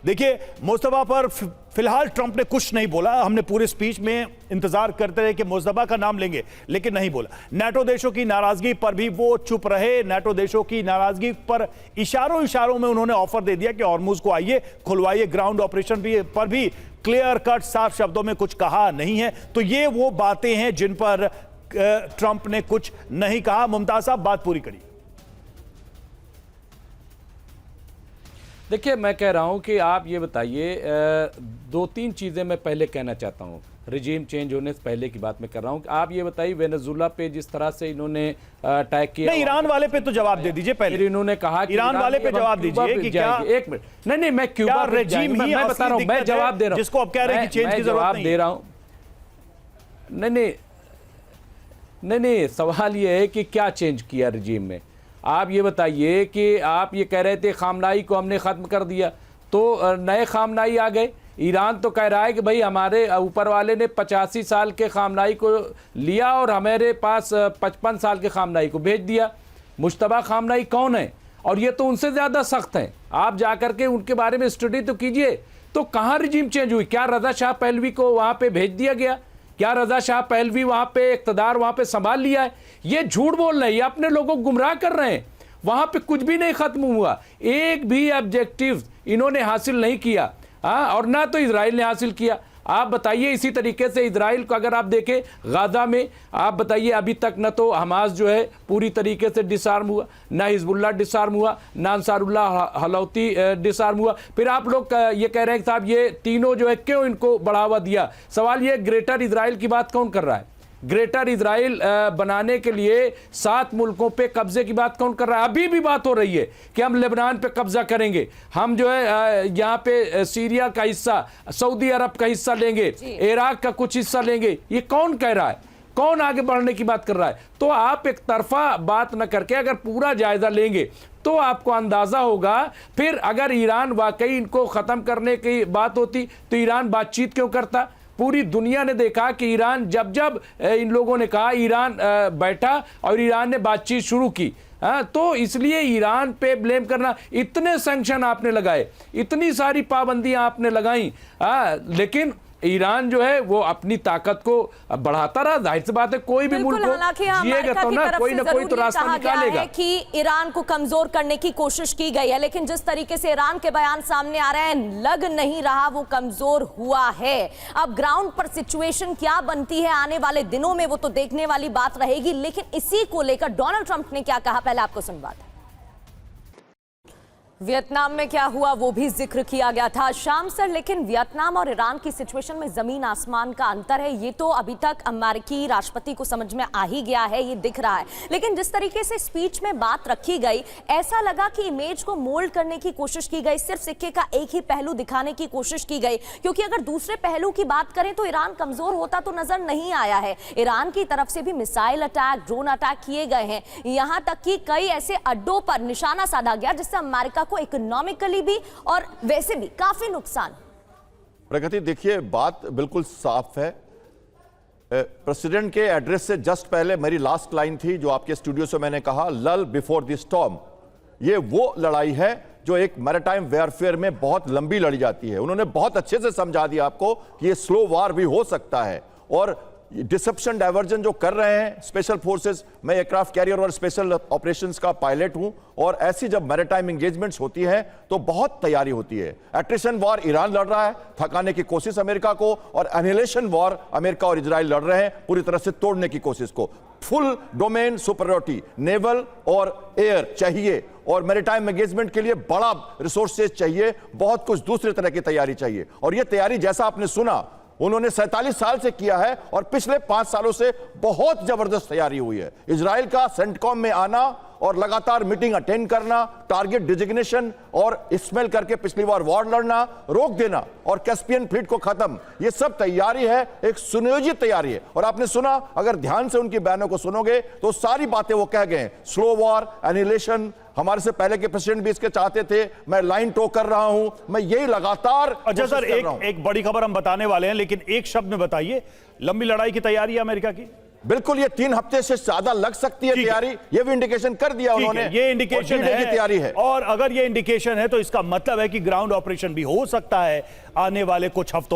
देखिए, मुस्तफा पर फिलहाल ट्रंप ने कुछ नहीं बोला। हमने पूरे स्पीच में इंतजार करते रहे कि मुस्तफा का नाम लेंगे, लेकिन नहीं बोला। नाटो देशों की नाराजगी पर भी वो चुप रहे। नाटो देशों की नाराजगी पर इशारों में उन्होंने ऑफर दे दिया कि हॉर्मुज को आइए, खुलवाइए। ग्राउंड ऑपरेशन पर भी क्लियर कट साफ शब्दों में कुछ कहा नहीं है। तो ये वो बातें हैं जिन पर ट्रंप ने कुछ नहीं कहा। मुमताज साहब, बात पूरी करिए। देखिए, मैं कह रहा हूं कि आप ये बताइए, दो तीन चीज़ें मैं पहले कहना चाहता हूं। रिजीम चेंज होने से पहले की बात मैं कर रहा हूं कि आप ये बताइए वेनेजुला पे जिस तरह से इन्होंने अटैक किया। नहीं, ईरान वाले पे तो जवाब दे दीजिए पहले। इन्होंने कहा कि ईरान वाले पे जवाब दीजिए कि क्या एक मिनट। नहीं, मैं क्यूबा रेजीम ही मैं बता रहा हूं, मैं जवाब दे रहा हूं, जिसको आप कह रहे हैं कि चेंज की जरूरत नहीं। दे रहा हूं। नहीं, सवाल ये है कि क्या चेंज किया रिजीम में। आप ये बताइए कि आप ये कह रहे थे खामनाई को हमने ख़त्म कर दिया, तो नए खामनाई आ गए। ईरान तो कह रहा है कि भाई हमारे ऊपर वाले ने 85 साल के खामनाई को लिया और हमारे पास 55 साल के खामनाई को भेज दिया। मुश्तबा खामनाई कौन है? और ये तो उनसे ज़्यादा सख्त हैं। आप जा कर के उनके बारे में स्टडी तो कीजिए। तो कहाँ रिजीम चेंज हुई? क्या रज़ा शाह पहलवी को वहाँ पर भेज दिया गया? क्या रज़ा शाह पहलवी वहाँ पे इक़्तिदार वहाँ पे संभाल लिया है? ये झूठ बोल रहे हैं, ये अपने लोगों को गुमराह कर रहे हैं। वहाँ पे कुछ भी नहीं ख़त्म हुआ, एक भी ऑब्जेक्टिव इन्होंने हासिल नहीं किया। हाँ, और ना तो इजराइल ने हासिल किया। आप बताइए, इसी तरीके से इजराइल को अगर आप देखें गाज़ा में, आप बताइए अभी तक न तो हमास जो है पूरी तरीके से डिसआर्म हुआ, ना हिजबुल्लाह डिसआर्म हुआ, ना अंसारुल्लाह हलौती डिसआर्म हुआ। फिर आप लोग ये कह रहे हैं कि साहब ये तीनों जो है क्यों इनको बढ़ावा दिया? सवाल ये, ग्रेटर इजराइल की बात कौन कर रहा है? ग्रेटर इजराइल बनाने के लिए 7 मुल्कों पे कब्जे की बात कौन कर रहा है? अभी भी बात हो रही है कि हम लेबनान पे कब्जा करेंगे, हम जो है यहाँ पे सीरिया का हिस्सा, सऊदी अरब का हिस्सा लेंगे, इराक का कुछ हिस्सा लेंगे। ये कौन कह रहा है? कौन आगे बढ़ने की बात कर रहा है? तो आप एक तरफा बात न करके अगर पूरा जायजा लेंगे तो आपको अंदाजा होगा। फिर अगर ईरान वाकई इनको ख़त्म करने की बात होती तो ईरान बातचीत क्यों करता? पूरी दुनिया ने देखा कि ईरान जब इन लोगों ने कहा, ईरान बैठा और ईरान ने बातचीत शुरू की। तो इसलिए ईरान पे ब्लेम करना, इतने सैंक्शन आपने लगाए, इतनी सारी पाबंदियां आपने लगाई, लेकिन ईरान जो है वो अपनी ताकत को बढ़ाता रहा। जाहिर सी बात है, कोई भी मुल्क जिएगा तो ना कोई तो रास्ता निकालेगा। कि ईरान को कमजोर करने की कोशिश की गई है, लेकिन जिस तरीके से ईरान के बयान सामने आ रहे हैं, लग नहीं रहा वो कमजोर हुआ है। अब ग्राउंड पर सिचुएशन क्या बनती है आने वाले दिनों में, वो तो देखने वाली बात रहेगी। लेकिन इसी को लेकर डोनाल्ड ट्रंप ने क्या कहा, पहले आपको सुनवाते हैं। वियतनाम में क्या हुआ वो भी जिक्र किया गया था शाम सर, लेकिन वियतनाम और ईरान की सिचुएशन में जमीन आसमान का अंतर है। ये तो अभी तक अमेरिकी राष्ट्रपति को समझ में आ ही गया है, ये दिख रहा है। लेकिन जिस तरीके से स्पीच में बात रखी गई, ऐसा लगा कि इमेज को मोल्ड करने की कोशिश की गई, सिर्फ सिक्के का एक ही पहलू दिखाने की कोशिश की गई। क्योंकि अगर दूसरे पहलू की बात करें तो ईरान कमजोर होता तो नजर नहीं आया है। ईरान की तरफ से भी मिसाइल अटैक, ड्रोन अटैक किए गए हैं, यहां तक कि कई ऐसे अड्डों पर निशाना साधा गया जिससे अमेरिका को इकोनॉमिकली भी और वैसे भी काफी नुकसान। प्रगति, देखिए बात बिल्कुल साफ है। प्रेसिडेंट के एड्रेस से जस्ट पहले मेरी लास्ट लाइन थी जो आपके स्टूडियो से मैंने कहा, लल बिफोर द स्टॉर्म। ये वो लड़ाई है जो एक मैरिटाइम वेयरफेयर में बहुत लंबी लड़ी जाती है। उन्होंने बहुत अच्छे से समझा दिया आपको कि ये स्लो वार भी हो सकता है। और डिसेप्शन डाइवर्जन जो कर रहे हैं स्पेशल फोर्सेस, मैं एयरक्राफ्ट कैरियर और स्पेशल ऑपरेशंस का पायलट हूं, और ऐसी जब मैरिटाइम एंगेजमेंट्स होती हैं तो बहुत तैयारी होती है। एट्रिशन वॉर ईरान लड़ रहा है, थकाने की कोशिश अमेरिका को, और एनिहिलेशन वॉर अमेरिका और इजराइल लड़ रहे हैं, पूरी तरह से तोड़ने की कोशिश को। फुल डोमेन सुपरियरिटी नेवल और एयर चाहिए, और मैरिटाइम एंगेजमेंट के लिए बड़ा रिसोर्सेज चाहिए, बहुत कुछ दूसरे तरह की तैयारी चाहिए। और यह तैयारी जैसा आपने सुना उन्होंने 47 साल से किया है, और पिछले 5 सालों से बहुत जबरदस्त तैयारी हुई है। इजराइल का सेंटकॉम में आना और लगातार मीटिंग अटेंड करना, टारगेट डिजिग्नेशन और स्मेल करके पिछली बार वॉर लड़ना, रोक देना और कैस्पियन फ्लीट को खत्म, ये सब तैयारी है, एक सुनियोजित तैयारी है। और आपने सुना, अगर ध्यान से उनकी बयानों को सुनोगे तो सारी बातें वो कह गए, स्लो वॉर, एनिहिलेशन। हमारे से पहले के प्रेसिडेंट भी इसके चाहते थे, मैं लाइन टो कर रहा हूं, मैं यही लगातार। अच्छा सर, एक बड़ी खबर हम बताने वाले हैं, लेकिन एक शब्द में बताइए, लंबी लड़ाई की तैयारी है अमेरिका की? बिल्कुल ये 3 हफ्ते से ज्यादा लग सकती है ठीक है। तैयारी, ये भी इंडिकेशन कर दिया ठीक उन्होंने। है, ये इंडिकेशन और D-Day की तैयारी है। और अगर ये इंडिकेशन है तो इसका मतलब है कि ग्राउंड ऑपरेशन भी हो सकता है आने वाले कुछ हफ्तों में।